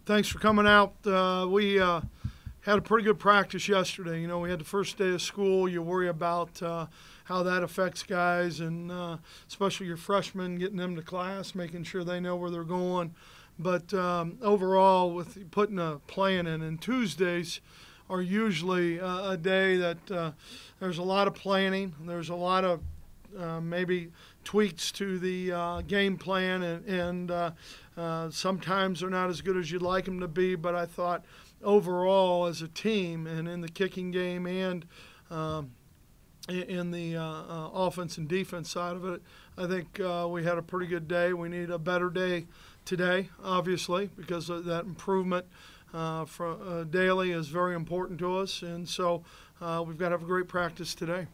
Thanks for coming out. We had a pretty good practice yesterday. You know, we had the first day of school. You worry about how that affects guys, and especially your freshmen, getting them to class, making sure they know where they're going. But overall, with putting a plan in, and Tuesdays are usually a day that there's a lot of planning. There's a lot of maybe tweaks to the game plan, and sometimes they're not as good as you'd like them to be. But I thought overall, as a team, and in the kicking game and in the offense and defense side of it, I think we had a pretty good day. We need a better day today, obviously, because of that improvement daily is very important to us, and so we've got to have a great practice today.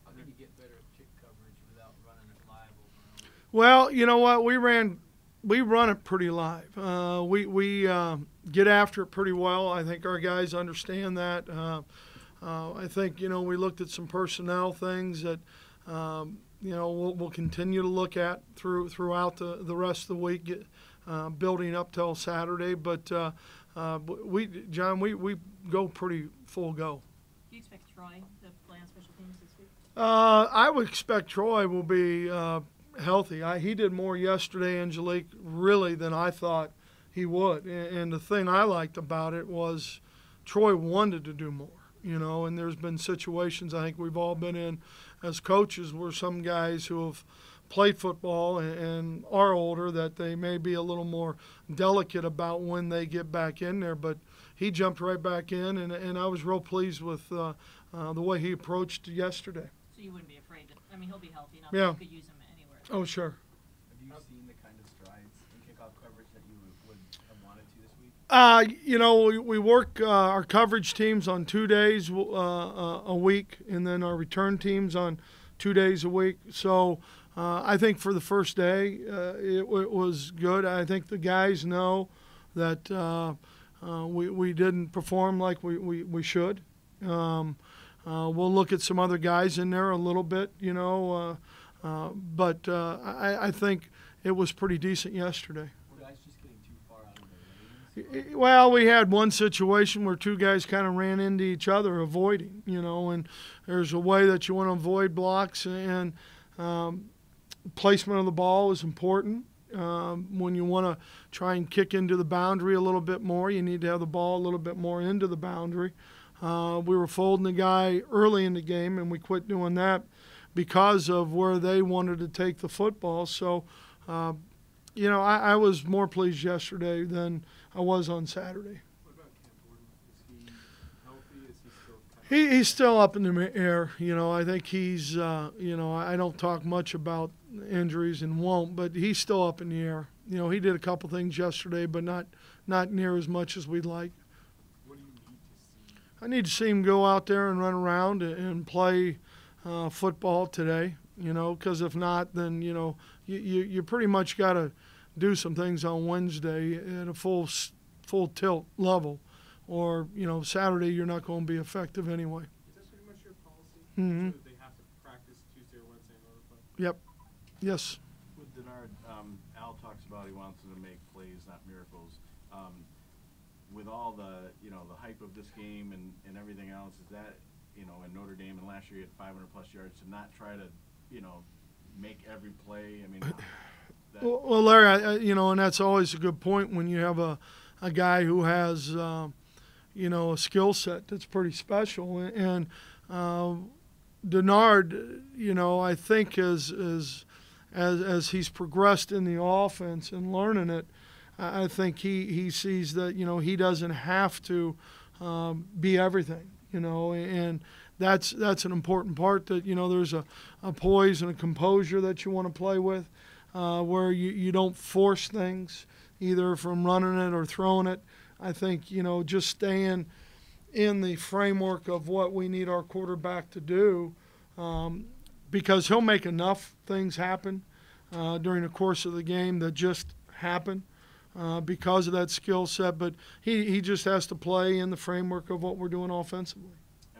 How did you get better at kick coverage without running it live over? Well, you know what, we run it pretty live. We get after it pretty well. I think our guys understand that. I think, you know, we looked at some personnel things that you know, we'll continue to look at throughout the rest of the week, building up till Saturday. But John, we go pretty full go. Do you expect Troy to play on special teams this week? I would expect Troy will be healthy. He did more yesterday, Angelique, really, than I thought he would. And the thing I liked about it was Troy wanted to do more. You know, and there's been situations I think we've all been in as coaches where some guys who have played football and are older, that they may be a little more delicate about when they get back in there. But he jumped right back in, and I was real pleased with the way he approached yesterday. So you wouldn't be afraid to, I mean, he'll be healthy enough Yeah. that you could use him anywhere. Oh, sure. Have you seen the kind of strides in kickoff coverage that you would have wanted to this week? You know, we work our coverage teams on 2 days a week, and then our return teams on 2 days a week. So I think for the first day, it was good. I think the guys know that we didn't perform like we should. We'll look at some other guys in there a little bit, you know, but I think it was pretty decent yesterday. Well, we had one situation where two guys kind of ran into each other avoiding, you know, and there's a way that you want to avoid blocks, and placement of the ball is important. When you want to try and kick into the boundary a little bit more, you need to have the ball a little bit more into the boundary. We were folding the guy early in the game, and we quit doing that because of where they wanted to take the football. So, you know, I was more pleased yesterday than I was on Saturday. What about Cam Gordon? Is he healthy? Is he still He's still up in the air. You know, I think he's, you know, I don't talk much about injuries and won't, but he's still up in the air. You know, he did a couple things yesterday, but not near as much as we'd like. What do you need to see? I need to see him go out there and run around and play football today, you know, because if not, then, you know, you pretty much got to do some things on Wednesday at a full tilt level, or, you know, Saturday you're not going to be effective anyway. Is that pretty much your policy? Mm-hmm. So they have to practice Tuesday or Wednesday in order to play? Yep. Yes. With Denard, Al talks about he wants to make plays, not miracles. With all the, you know, the hype of this game and everything else, is that, you know, in Notre Dame, and last year he had 500-plus yards, to not try to, you know, make every play? I mean, well, Larry, you know, and that's always a good point when you have a guy who has, you know, a skill set that's pretty special. And Denard, you know, I think as he's progressed in the offense and learning it, I think he sees that, you know, he doesn't have to be everything, you know, and that's an important part, that, you know, there's a poise and a composure that you want to play with, where you don't force things either from running it or throwing it. I think, you know, just staying in the framework of what we need our quarterback to do, because he'll make enough things happen during the course of the game that just happen because of that skill set. But he just has to play in the framework of what we're doing offensively.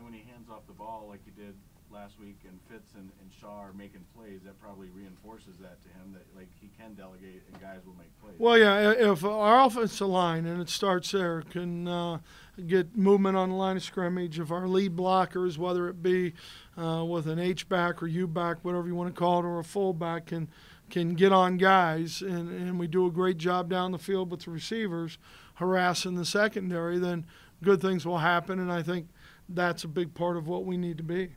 and when he hands off the ball like he did last week and Fitz and Shaw are making plays, that probably reinforces that to him, that like he can delegate and guys will make plays. Well, yeah, if our offensive line, and it starts there, can get movement on the line of scrimmage, if our lead blockers, whether it be with an H-back or U-back, whatever you want to call it, or a fullback, can get on guys, and we do a great job down the field with the receivers harassing the secondary, then good things will happen, and I think that's a big part of what we need to be.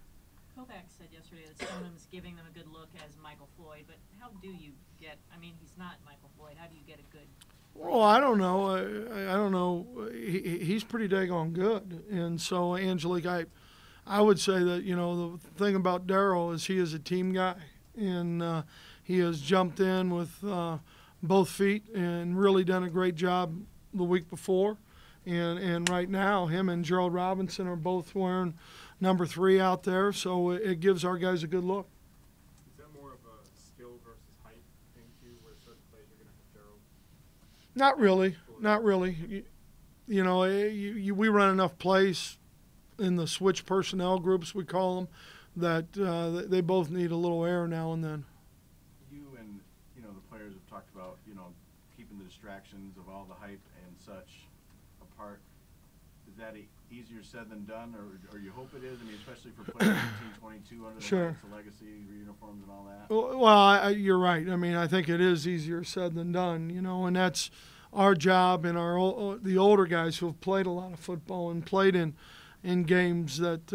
Kovac said yesterday that Stonham's giving them a good look as Michael Floyd, but how do you get, I mean, he's not Michael Floyd, how do you get a good? Well, I don't know. I don't know. He's pretty daggone good, and so Angelique, I would say that, you know, the thing about Darryl is he is a team guy, and he has jumped in with both feet and really done a great job the week before. And right now, him and Gerald Robinson are both wearing number 3 out there, so it gives our guys a good look. Is that more of a skill versus height thing too, where certain plays you're going to have Gerald? Not really. Not really. You know, we run enough plays in the switch personnel groups, we call them, that they both need a little air now and then. You and, you know, the players have talked about, you know, keeping the distractions of all the hype and such apart. Is that easier said than done, or you hope it is? I mean, especially for players 18, 22 under the Sure. lights, the legacy uniforms and all that. Well, you're right. I mean, I think it is easier said than done, you know, and that's our job, and the older guys who have played a lot of football and played in games that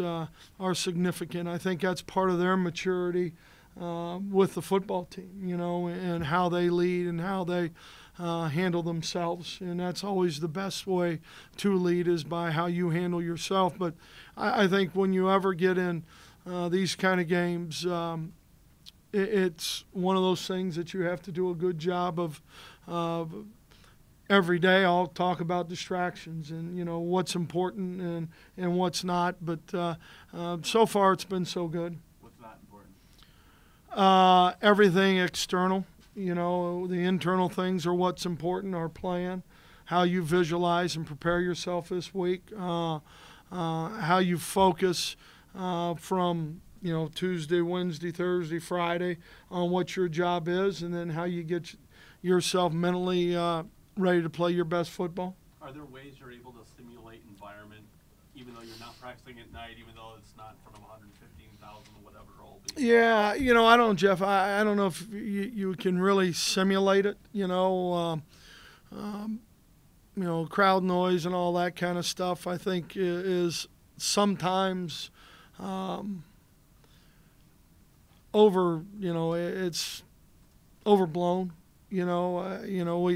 are significant. I think that's part of their maturity with the football team, you know, and how they lead and how they handle themselves. And that's always the best way to lead, is by how you handle yourself. But I think when you ever get in these kind of games, it's one of those things that you have to do a good job of every day. I'll talk about distractions and, you know, what's important and what's not. But so far it's been so good. What's not important? Everything external. You know, the internal things are what's important, our plan, how you visualize and prepare yourself this week, how you focus from, you know, Tuesday, Wednesday, Thursday, Friday on what your job is, and then how you get yourself mentally ready to play your best football. Are there ways you're able to simulate environment, even though you're not practicing at night, even though it's not in front of 115,000 or whatever it will be? Yeah, you know, I don't, Jeff. I don't know if you can really simulate it. You know, crowd noise and all that kind of stuff. I think is sometimes over. You know, it's overblown. You know,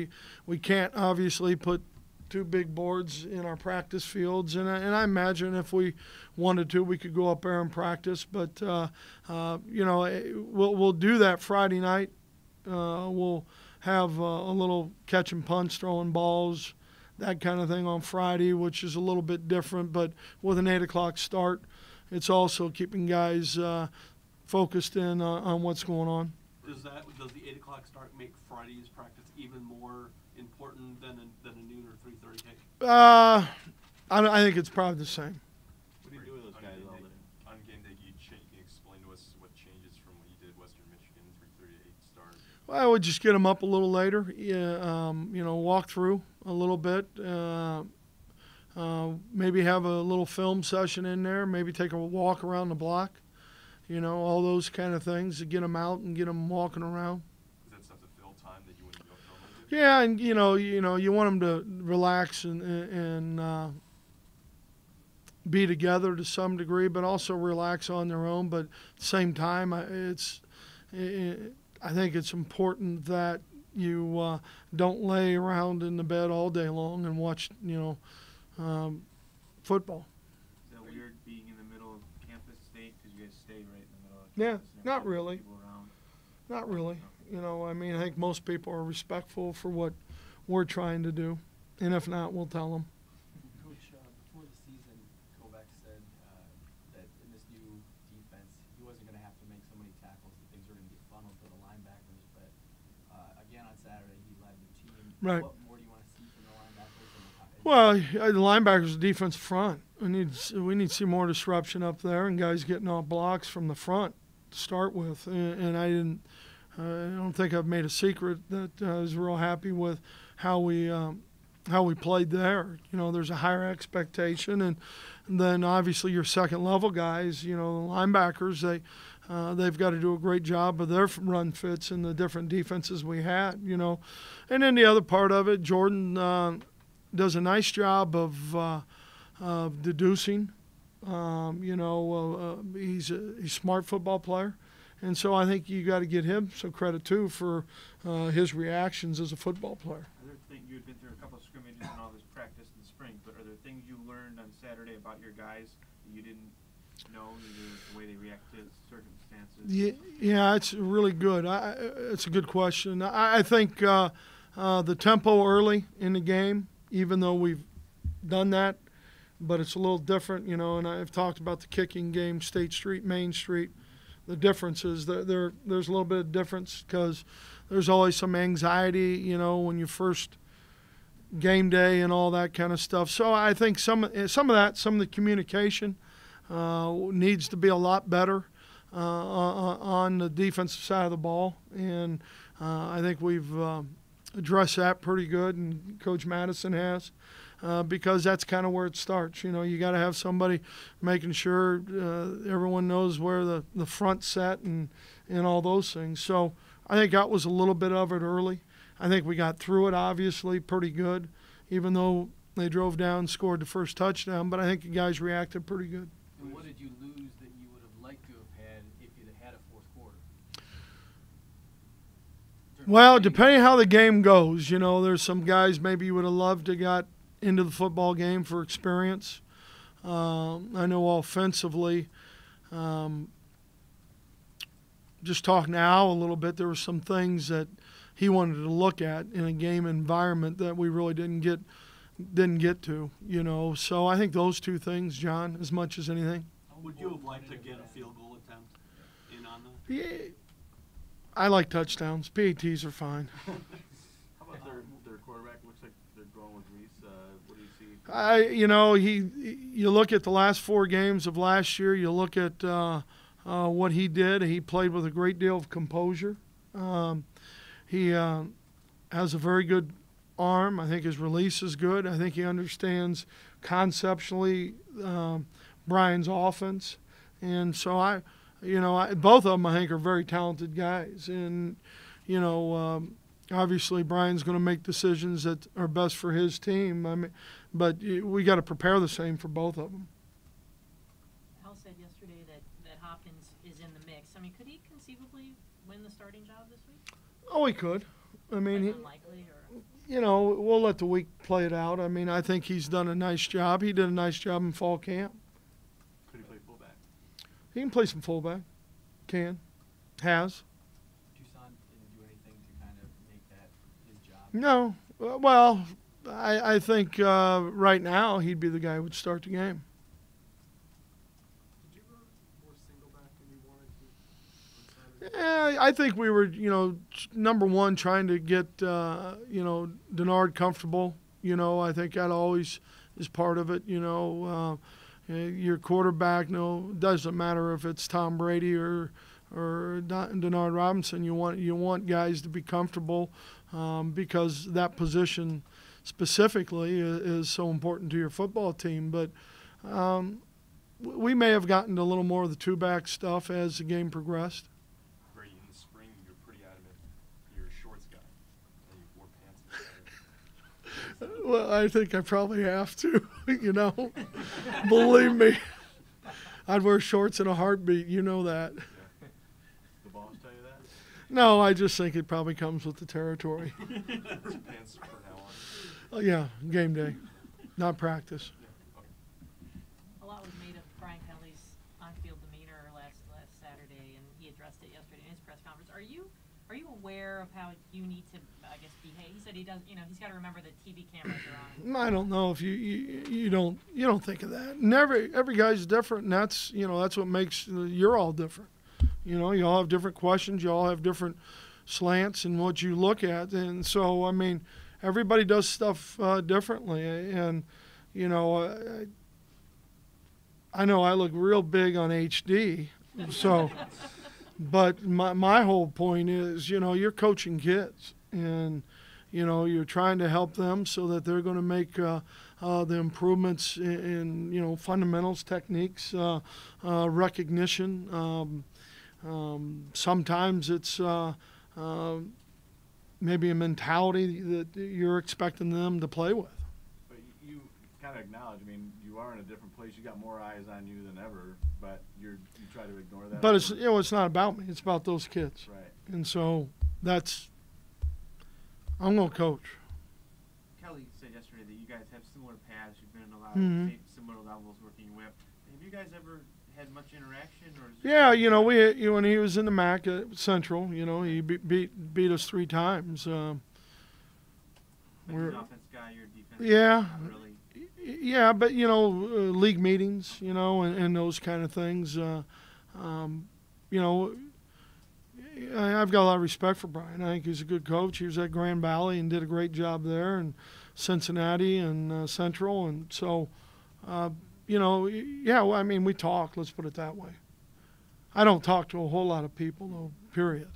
we can't obviously put 2 big boards in our practice fields, and I imagine if we wanted to, we could go up there and practice. But you know, we'll do that Friday night. We'll have a little catch and punch, throwing balls, that kind of thing on Friday, which is a little bit different. But with an 8 o'clock start, it's also keeping guys focused in on what's going on. Does the 8 o'clock start make Friday's practice even more important than a noon or 3:30 kick? I think it's probably the same. What do you do with those guys all day? On game day, can you explain to us what changes from what you did Western Michigan 3:30 to 8 start? Well, I would just get them up a little later. Yeah, you know, walk through a little bit. Maybe have a little film session in there. Maybe take a walk around the block. You know, all those kind of things to get them out and get them walking around. Is that stuff to fill time that you wouldn't go normally do? Yeah, and you want them to relax and be together to some degree, but also relax on their own. But at the same time, I think it's important that you don't lay around in the bed all day long and watch, football. Is that weird being in the middle of campus state, because you guys stay right in the middle of Yeah, campus? and not everything, really. people around? Not really. You know, I mean, I think most people are respectful for what we're trying to do. And if not, we'll tell them. Coach, before the season, Kovac said that in this new defense, he wasn't going to have to make so many tackles, that things were going to get funneled to the linebackers. But again on Saturday, he led the team. Right. What more do you want to see from the linebackers? Well, the linebackers are defensive front. we need to see more disruption up there and guys getting off blocks from the front to start with. And I don't think I've made a secret that I was real happy with how we played there. You know, there's a higher expectation, and then obviously your second level guys, you know, the linebackers, they've got to do a great job of their run fits and the different defenses we had. You know, and then the other part of it, Jordan does a nice job of deducing. He's a smart football player. And so I think you got to get him some credit, too, for his reactions as a football player. You'd been through a couple of scrimmages and all this practice in the spring, but are there things you learned on Saturday about your guys that you didn't know, either the way they react to circumstances? Yeah, it's really good. It's a good question. I think the tempo early in the game, even though we've done that, but it's a little different, you know, and I've talked about the kicking game, State Street, Main Street. The difference is that there's a little bit of difference because there's always some anxiety, you know, when you first game day and all that kind of stuff. So I think some of the communication needs to be a lot better on the defensive side of the ball, and I think we've addressed that pretty good, and Coach Madison has. Because that's kind of where it starts. You know, you got to have somebody making sure everyone knows where the front's set and all those things. So I think that was a little bit of it early. I think we got through it, obviously, pretty good, even though they drove down and scored the first touchdown. But I think the guys reacted pretty good. And what did you lose that you would have liked to have had if you'd have had a fourth quarter? Well, depending how the game goes, you know, there's some guys maybe you would have loved to got into the football game for experience. I know offensively, just talking to Al a little bit, there were some things that he wanted to look at in a game environment that we really didn't get to, you know. So I think those two things, John, as much as anything. Would you have liked to get a field goal attempt in on that? Yeah, I like touchdowns. PATs are fine. How about their quarterback? Looks like they're going with Reese. What do you see? You look at the last 4 games of last year. You look at what he did. He played with a great deal of composure. He has a very good arm. I think his release is good. I think he understands conceptually Brian's offense, and so both of them I think are very talented guys, and you know. Obviously, Brian's going to make decisions that are best for his team. I mean, but we got to prepare the same for both of them. Al said yesterday that Hopkins is in the mix. I mean, could he conceivably win the starting job this week? Oh, he could. I mean, unlikely, or? You know, we'll let the week play it out. I mean, I think he's done a nice job. He did a nice job in fall camp. Could he play fullback? He can play some fullback. Has. No. Well, I think right now he'd be the guy who would start the game. Did you go more single back than you wanted to? Yeah, I think we were, you know, number one, trying to get, Denard comfortable. You know, I think that always is part of it. You know, your quarterback, doesn't matter if it's Tom Brady or Denard Robinson. You want guys to be comfortable. Because that position specifically is so important to your football team. But we may have gotten a little more of the two-back stuff as the game progressed. Brady, in the spring, you're pretty adamant you're a shorts guy, and you wore pants in the summer. Well, I think I probably have to, you know. Believe me. I'd wear shorts in a heartbeat, you know that. Yeah. The boss tell you that? No, I just think it probably comes with the territory. Pants from now on. Yeah, game day, not practice. A lot was made of Brian Kelly's on-field demeanor last Saturday, and he addressed it yesterday in his press conference. Are you aware of how you need to, I guess, behave? He said he does. You know, he's got to remember the TV cameras are on. I don't know if you don't think of that. And every guy's different, and that's what makes you're all different. You know, you all have different questions. You all have different slants in what you look at. And so, I mean, everybody does stuff differently. And, you know, I know I look real big on HD, so, but my whole point is, you know, you're coaching kids, and, you know, you're trying to help them so that they're going to make the improvements in, you know, fundamentals, techniques, recognition. Sometimes it's maybe a mentality that you're expecting them to play with. But you kind of acknowledge, I mean, you are in a different place. You got more eyes on you than ever, but you try to ignore that. But it's, you know, it's not about me. It's about those kids. Right. And so I'm going to coach. Kelly said yesterday that you guys have similar paths. You've been in a lot Mhm. of similar levels working your way up. Have you guys ever had much interaction, or is it Yeah, you know, when he was in the MAC at Central, you know, he beat us 3 times. like we're- an offense guy, you're a defense Yeah. guy? Not really. Yeah, but, you know, league meetings, you know, and those kind of things. You know, I've got a lot of respect for Brian. I think he's a good coach. He was at Grand Valley and did a great job there, and Cincinnati and Central. And so, you know, yeah, well, I mean, we talk, let's put it that way. I don't talk to a whole lot of people, though, period.